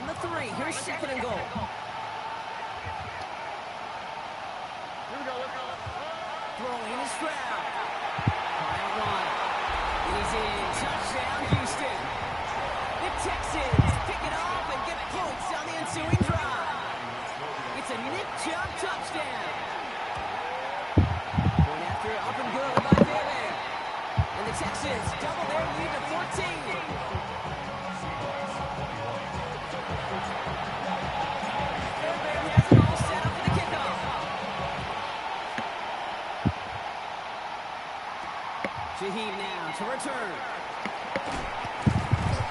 from the 3. Here's second and goal. Throwing is Stroud. Kyle Watt. He's in. Touchdown, Houston. The Texans pick it off and get points on the ensuing drive. It's a Nick Chubb touchdown. Going after it, up and good by Bailey. And the Texans double their lead to 14. Shaheed now to return.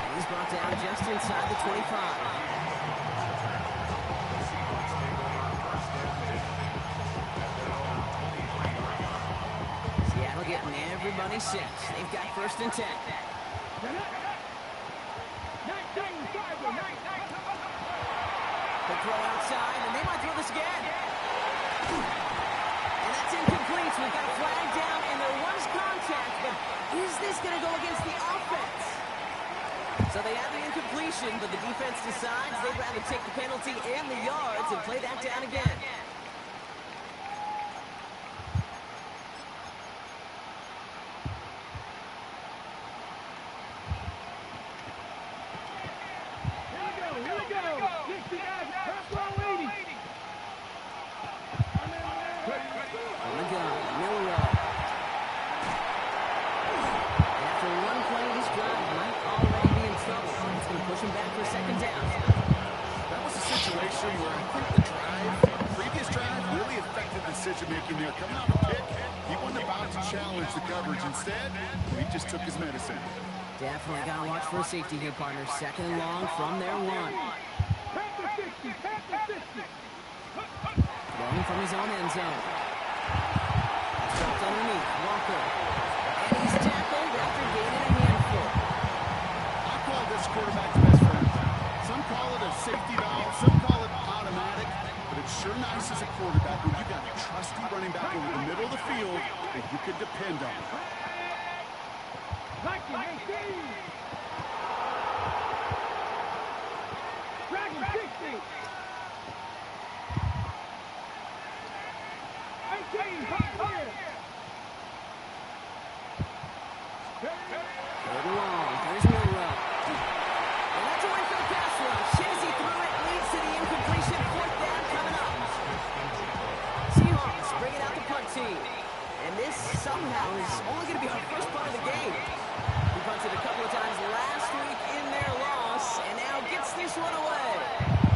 And he's brought down just inside the 25. Seattle getting everybody set. They've got 1st and 10. The throw outside, and they might throw this again. And that's incomplete. We've got a flag down, and there was contact, but is this going to go against the offense? So they have the incompletion, but the defense decides they'd rather take the penalty and the yards and play that down again. Decision-making there. Coming off a pick, he wasn't about to challenge the coverage. Instead, he just took his medicine. Definitely got to watch for a safety here, partner. 2nd and long from their 1. Throwing from his own end zone. Dropped underneath. Walker. And he's tackled after gaining a handful. I call this quarterback's best friend. Some call it a safety valve. Some call it automatic. But it's sure nice as a quarterback when you got a trusty running back over the middle of the field that you can depend on. Third and long. Here's Milrow. And that's away for the pass rush. Shazy threw it. Leads to the incompletion. 4th down coming up. Seahawks bring it out the punt team. And this somehow is only going to be our first punt of the game. He punted a couple of times last week in their loss, and now gets this one away.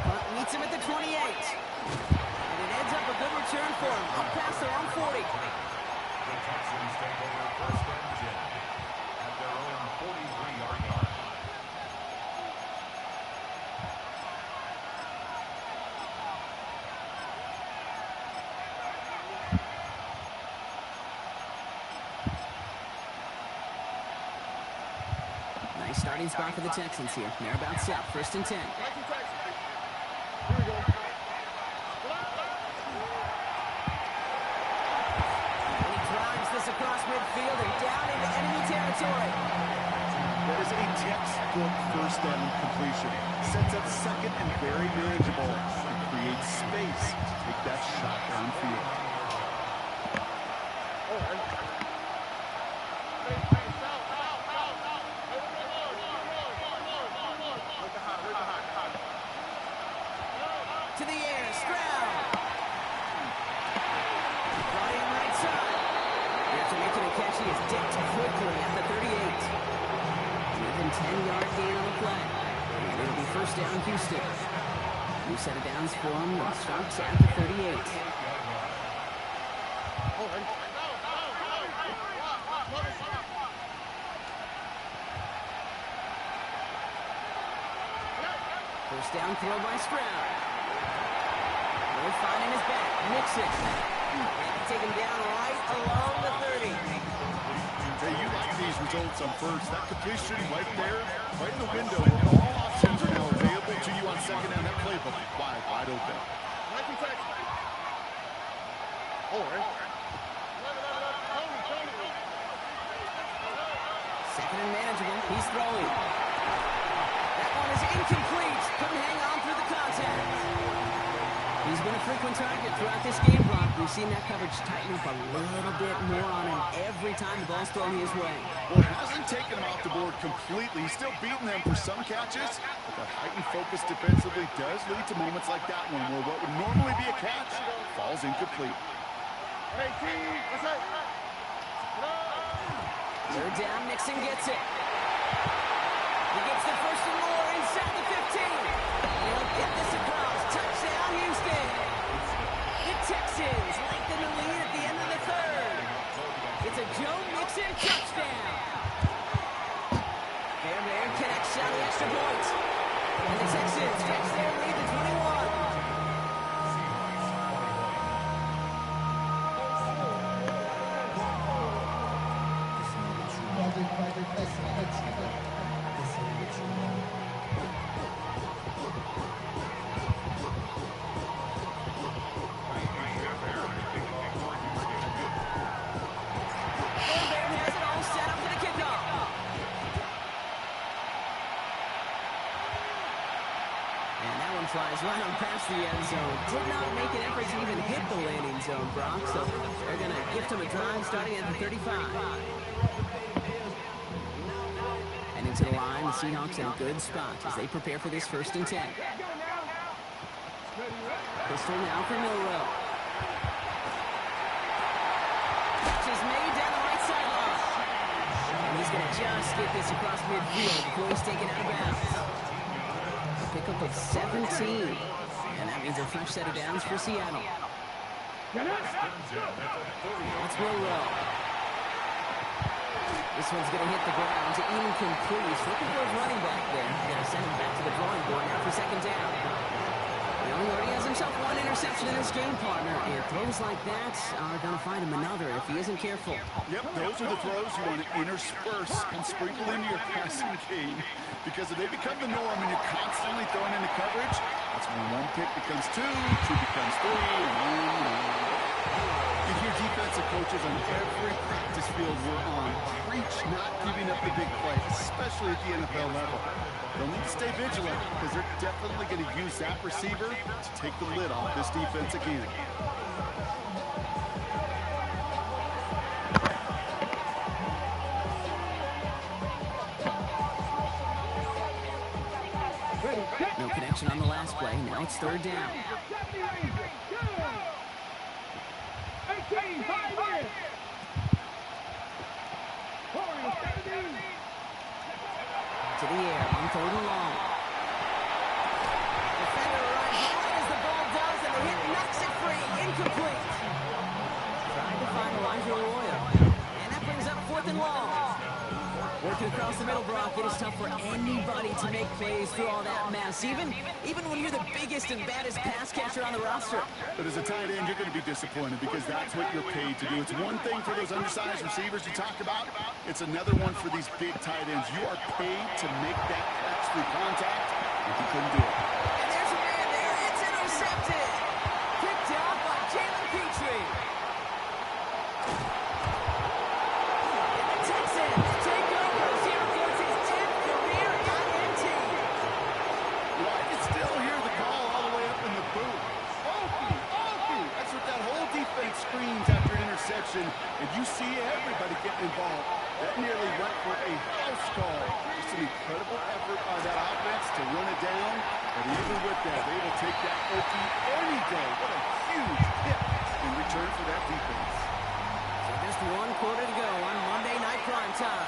Punt meets him at the 28. And it ends up a good return for him. Up past their own 40. The Texans take over 1st and 10 at their own 43-yard line. Nice starting spot for the Texans here. They're about set. 1st and 10. And he drives this across midfield and down into enemy territory. That is a textbook 1st down completion. Sets up 2nd and very manageable and creates space to take that shot downfield. To the air, Stroud. Brought in right side. After making a catch, he is dipped quickly at the 38. Even 10-yard gain on the play. And it'll be 1st down, Houston. New set of downs for him. It starts at the 38. First down throw by Stroud. No finding his back. Mixon. Take him down right along the 30. Hey, you like these results on 1st. That completion right there, right in the window. All options are now available to you on 2nd down. That playbook wide open. Second and manageable. He's throwing. That one is incomplete. Couldn't hang on. He's been a frequent target throughout this game, Brock. We've seen that coverage tighten up a little bit more on him every time the ball's thrown his way. Well, it hasn't taken him off the board completely. He's still beating them for some catches, but that heightened focus defensively does lead to moments like that one where what would normally be a catch falls incomplete. Third down, Mixon gets it. He gets the first and more inside the 15. He'll get this across. Touchdown, Houston. The Texans lengthen the lead at the end of the third. It's a Joe Mixon touchdown. Bear connects on the extra point. And the Texans stretch their lead to 21. Flies right on past the end zone. Did not make an effort to even hit the landing zone, Brock. So they're going to gift him a drive starting at the 35. And into the line, the Seahawks in a good spot as they prepare for this 1st and 10. Pistol now for Milroe. Catch is made down the right sideline. And he's going to just get this across midfield before he's taken out of bounds. Pickup of 17. And that means a fresh set of downs for Seattle. That's Milroe. This one's going to hit the ground to incomplete. He's looking for his running back there. They're going to send him back to the drawing board now for 2nd down. He already has himself one interception in this game, partner. And throws like that are going to find him another if he isn't careful. Yep, those are the throws you want to intersperse and sprinkle into your passing game. Because if they become the norm and you're constantly throwing into coverage, that's when one pick becomes two becomes three, and on. You hear defensive coaches on every practice field we're on preach not giving up the big play, especially at the NFL level. They'll need to stay vigilant because they're definitely going to use that receiver to take the lid off this defense again. No connection on the last play. Now it's 3rd down. To the air on 3rd and long. Defender right high as the ball does, and the hit knocks it free. Incomplete. Trying to find Elijah Arroyo. And that brings up 4th and long. Working across the middle, Brock, it is tough for anybody to make plays through all that mess, even when you're the biggest and baddest pass catcher on the roster. But as a tight end, you're going to be disappointed because that's what you're paid to do. It's one thing for those undersized receivers you talk about. It's another one for these big tight ends. You are paid to make that catch through contact if you couldn't do it. And there's a man there. It's intercepted. Picked off by Jalen Petrie. And the Texans take over. Here goes his 10th career INT. Well, I can still hear the call all the way up in the booth. Okie. That's what that whole defense screams after an interception, and you see everybody getting involved. That nearly went for a house call. Just an incredible effort by that offense to run it down, but even with that, they will take that Okie any day. What a huge hit in return for that defense. So just 1 quarter to go on Monday Night Primetime.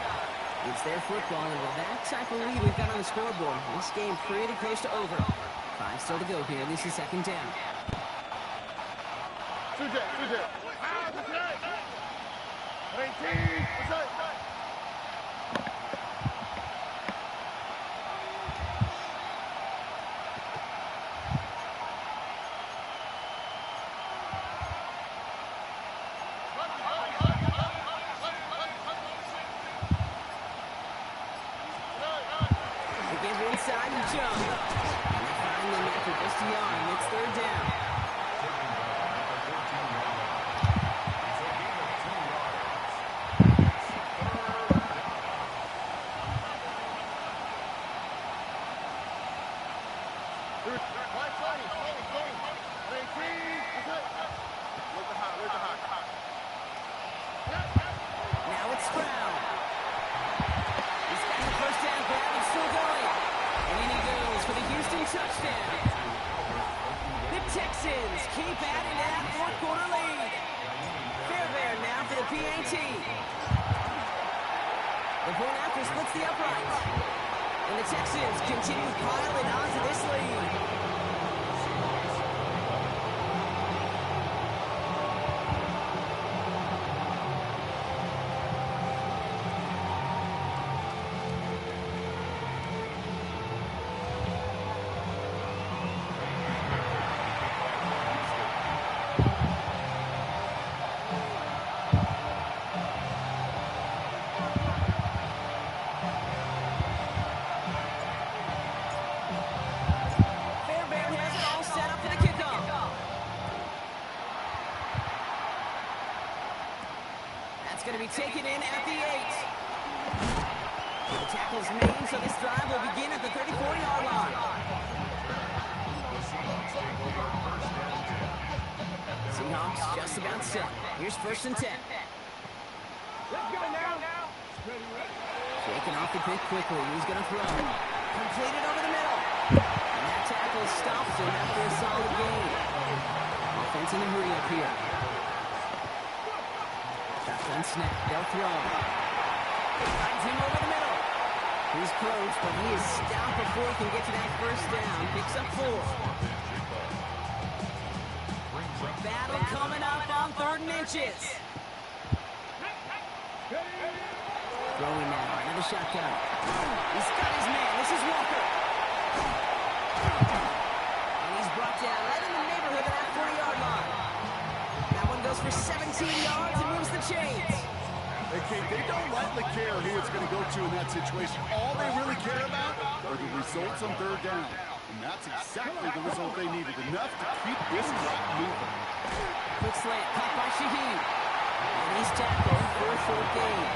It's their football, and with that type of lead we've got on the scoreboard, this game pretty close to over. 5 still to go here. This is 2nd down. Inside and jump. And they find them after just a yard. It's 3rd down. touchdown. The Texans keep adding to that fourth quarter lead. Fairbairn now for the PAT. The point after splits the uprights. And the Texans continue piling onto this lead. Going to be taken in at the 8. The tackle's made, so this drive will begin at the 34-yard line. Seahawks just about set. Here's 1st and 10. Let's go now. Shaking off the pick quickly. He's going to throw. Completed over the middle. And that tackle stops him after a solid gain. Offense in the hurry up here. Shotgun snap. They'll throw. Finds him over the middle. He's close, but he is stopped before he can get to that 1st down. Picks up 4. Battle coming up on 3rd and inches. Throwing now. Another shotgun. He's got his man. This is Walker. And he's brought down right in the neighborhood of that 40-yard line. That one goes for 17 yards and moves the chains. Hey, Kate, they don't lightly care who it's going to go to in that situation. All they really care about are the results on 3rd down. And that's exactly the result they needed. Enough to keep this clock moving. Quick slant, caught by Shaheed. And he's tackled for a short gain.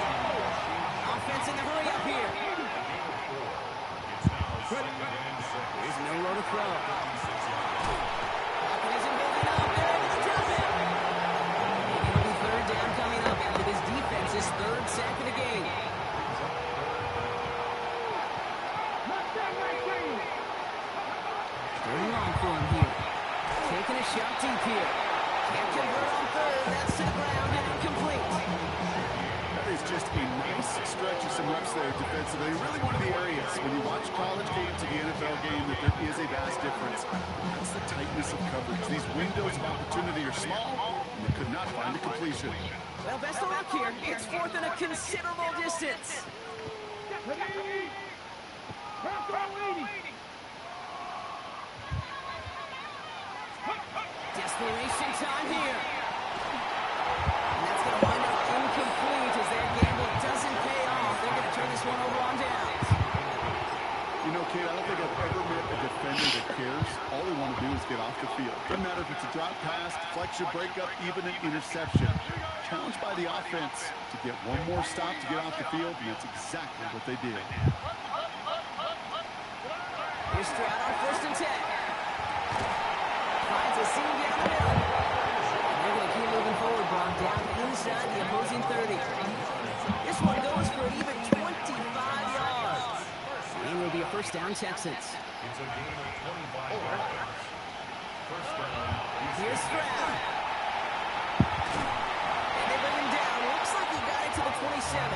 Offense in the hurry up here. There's nowhere to throw. Falcon isn't building up. They're able to drop it. It'll be 3rd down coming up after this defense's 3rd sack of the game. Very long for him here. Taking a shot deep here. Can't convert on 3rd. That's to the ground and incomplete. That is just a nice stretch of some reps there defensively. Really one of the areas when you watch college game to the NFL game that there is a vast difference. That's the tightness of coverage. These windows of opportunity are small, and they could not find a completion. Well, best of luck here. It's 4th and a considerable distance. Desperation time here. And that's going to wind up incomplete as their gamble doesn't pay off. They're going to turn this one over on downs. You know, Kate, I don't think I've ever met a defender that cares. All they want to do is get off the field. Doesn't matter if it's a drop pass, deflection, breakup, even an interception. Challenged by the offense to get one more stop to get off the field, and that's exactly what they did. Here's Stroud on 1st and 10. Finds a seam down the middle. And they're going to keep moving forward, Brock, down inside the opposing 30. This one goes for an even 25 yards. And will be a 1st down, Texans. It's a gain of 25 yards. 1st down. Here's Stroud. And they bring him down. Looks like he got it to the 27.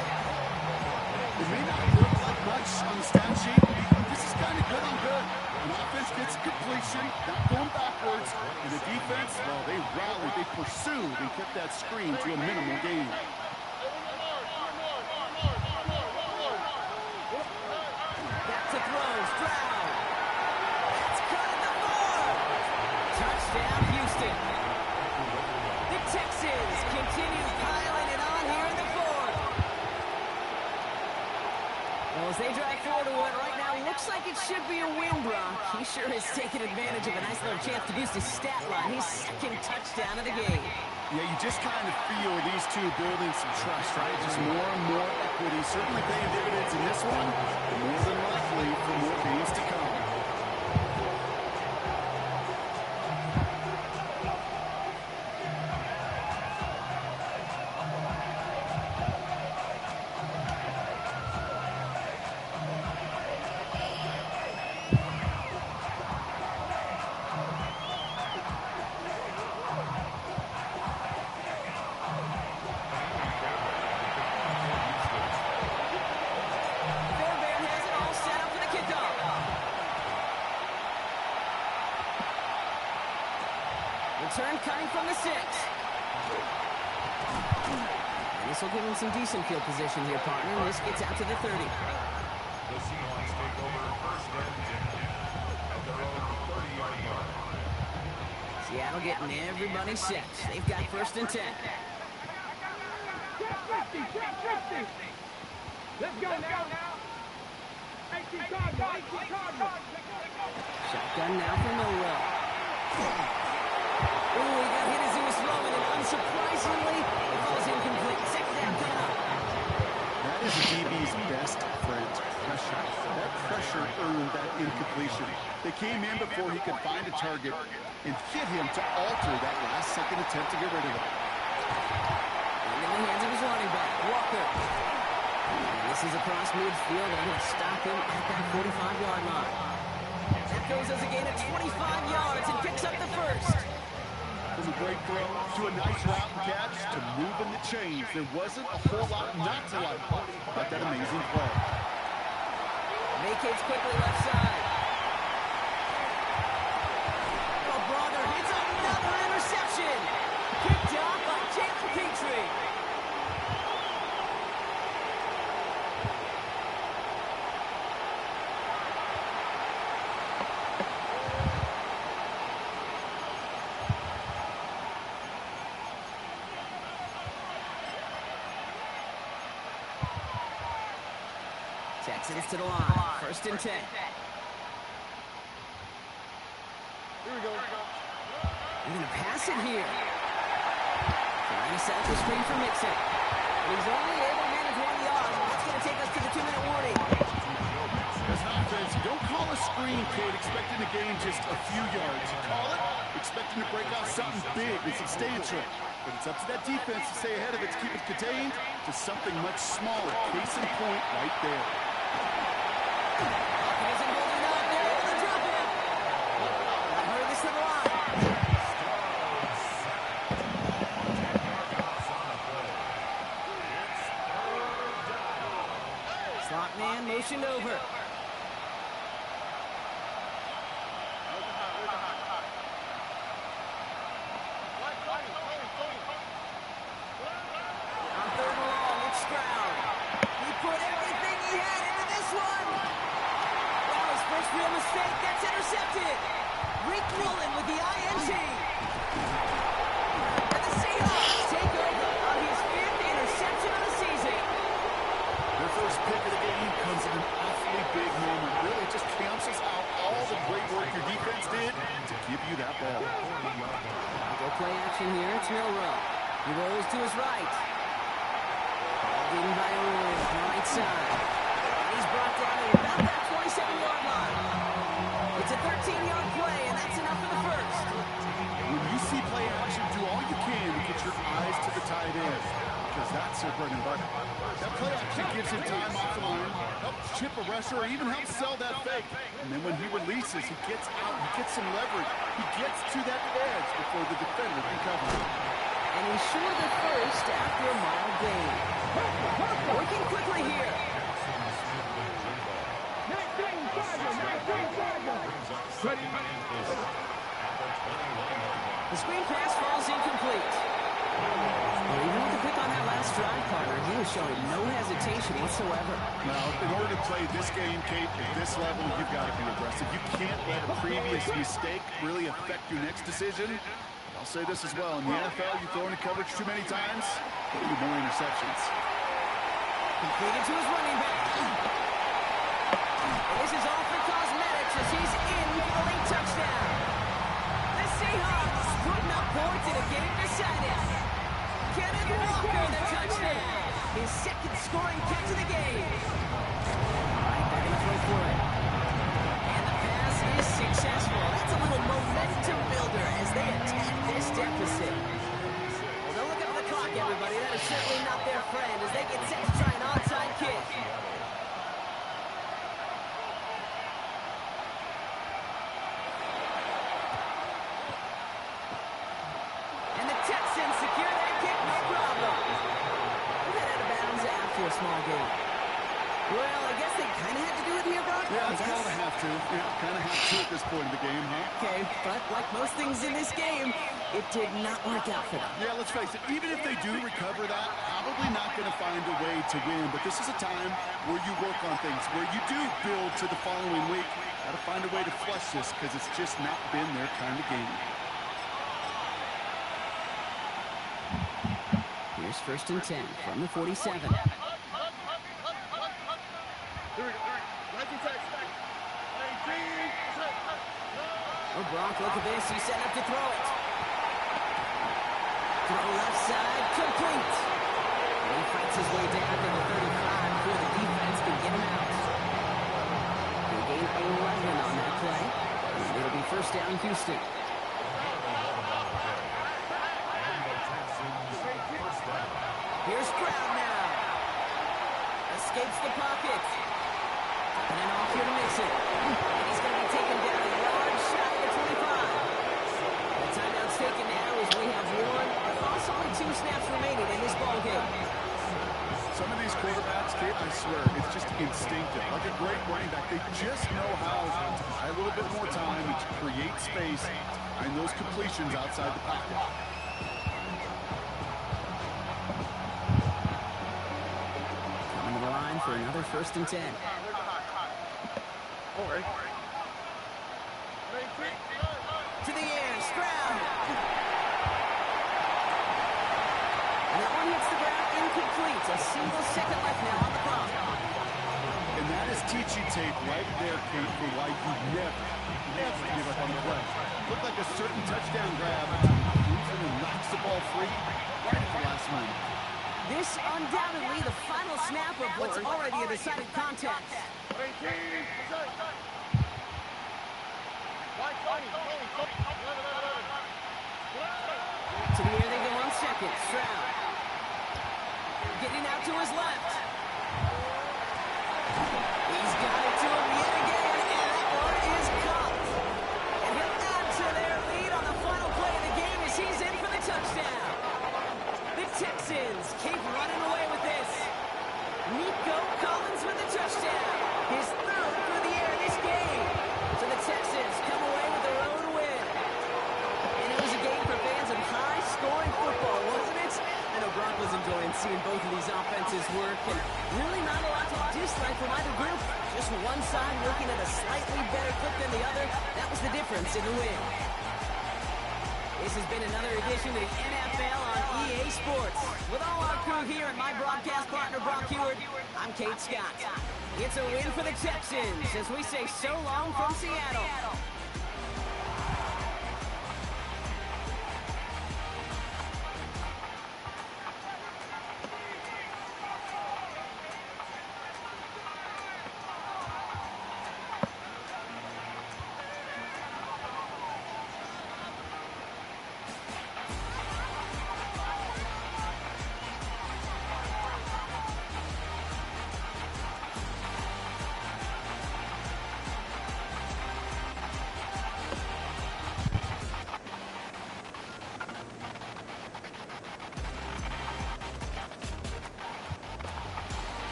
It may not look like much on the stat sheet, but this is kind of good on good. An offense gets completion, not going backwards, and the defense, well, they rallied, they pursued, and kept that screen to a minimal gain. Back to throw. Stroud. That's cut at the 4. Touchdown, Houston. The Texans continue piling it on here in the 4th. Well, as they drive forward to what right now looks like it should be a win, Brock. He sure has taken advantage of a nice little chance to boost his stat line. His 2nd touchdown of the game. Yeah, you just kind of feel these two building some trust, right? Just more and more equity. Certainly paying dividends in this one, but more than likely for more games to come. return coming from the 6. And this will give him some decent field position here, partner. This gets out to the 30. The Seahawks take over first and 10 at their own 30-yard line. Seattle getting everybody set. They've got first and 10. Let's go now. 18 Cardinals. Shotgun now for Millwell. Ooh, he got hit as he was throwing it. Unsurprisingly, it falls incomplete. Second down coming up. That is a DB's best friend, pressure. That pressure earned that incompletion. They came in before he could find a target and hit him to alter that last-second attempt to get rid of it. And in the hands of his running back, Walker. And this is across midfield, and he'll stop him at that 45-yard line. That goes as a gain of 25 yards and picks up the first. From a great throw to a nice route and catch to moving the chains. There wasn't a whole lot not to like about that amazing play. Vacates quickly left side. Oh, brother, it's another interception. Picked up by Jalen Petrie. Texans to the line. First and 10. Here we go. They're going to pass it here. Trying to set up the screen for Mixon. But he's only able to manage 1 yard. That's going to take us to the 2-minute warning. As an offense, you don't call a screen, kid, expecting to gain just a few yards. You call it expecting to break out something big and substantial. But it's up to that defense to stay ahead of it, to keep it contained to something much smaller. Case in point right there. Isn't holding up. They're able to drop him. I heard this to the line. Slot man motioned over. On 3rd and long, it's Stroud. He put everything he had into this one. Wow, his first real mistake. That's intercepted. Rick Mullen with the INT. And the Seahawks take over on his 5th interception of the season. Their first pick of the game comes at an awfully big moment. Really just cancels out all the great work your defense did to give you that ball. Go play action here. It's Milroe. He rolls to his right. Balled in by Owens, right side. And he's brought down at about that 27-yard line. It's a 13-yard play, and that's enough for the first. When you see play action, do all you can to get your eyes to the tight end, because that's their bread and butter. That play action gives him time off the line, helps chip a rusher, or even helps sell that fake. And then when he releases, he gets out, he gets some leverage. He gets to that edge before the defender can cover him. And he's short of the first after a mild gain. Working quickly here. 19 Chargers. The screen pass falls incomplete. Well, even with the pick on that last drive, partner, he was showing no hesitation whatsoever. Now, in order to play this game, Kate, at this level, you've got to be aggressive. You can't let a previous mistake really affect your next decision. I'll say this as well. In the NFL, you throw into coverage too many times, there'll be more interceptions. Completed to his running back. And this is all for cosmetics as he's in for the late touchdown. The Seahawks putting up points in a game decided. Kenneth Walker, the touchdown. His second scoring catch of the game. All right, they're going to throw for it. And the pass is successful. That's a little momentum builder as they attack this deficit. Well, don't look at the clock, everybody. That is certainly not their friend as they get set to try an onside kick. And the Texans secure that kick, no problem. That out of bounds after a small gain. Well, I guess they kind of had to do it here, Brock. Yeah, it's kind of have to. Yeah, kind of have to at this point of the game, huh? Okay, but like most things in this game, It did not work out for them. Yeah, let's face it, even if they do recover that, probably not going to find a way to win. But this is a time where you work on things, where you do build to the following week. Got to find a way to flush this because it's just not been their kind of game. Here's 1st and 10 from the 47. Oh, Gronk, look at this. He's set up to throw it. Throw left side, complete. And he fights his way down to the 35 before the defense can get him out. They gain 11 on that play. And it'll be 1st down, Houston. Here's Stroud now. Escapes the pocket. And then off here to Mixon. And he's going to be taken down a yard shy of the 25. The timeout's taken now as we have one, possibly 2 snaps remaining in this ballgame. Some of these quarterbacks, Kate, I swear, it's just instinctive. Like a great running back, they just know how to buy a little bit more time and to create space and those completions outside the pocket. Coming to the line for another 1st and 10. To the air, Stroud. And that one hits the ground incomplete. A single second left now on the clock. And that is teaching tape right there, Kate, for why you never give up on the play. Looked like a certain touchdown grab. Moves in and knocks the ball free right at the last moment. This undoubtedly the final snap of what's already a decided contest. To the air they go on 2nd. Stroud. Getting out to his left. He's got it to him yet again, and that one is caught. And he'll add to their lead on the final play of the game as he's in for the touchdown. The Texans keep running away with this. Nico Collins with the touchdown. His 3rd through the air this game. So the Texans come away with their own win. And it was a game for fans of high-scoring football, wasn't it? I know Gronk was enjoying seeing both of these offenses work, and really not a lot to dislike from either group. Just one side working at a slightly better clip than the other. That was the difference in the win. This has been another edition of the NFL on EA Sports. With all our crew here and my broadcast partner, Brock Heward, I'm Kate Scott. It's a win for the Texans as we say so long from Seattle.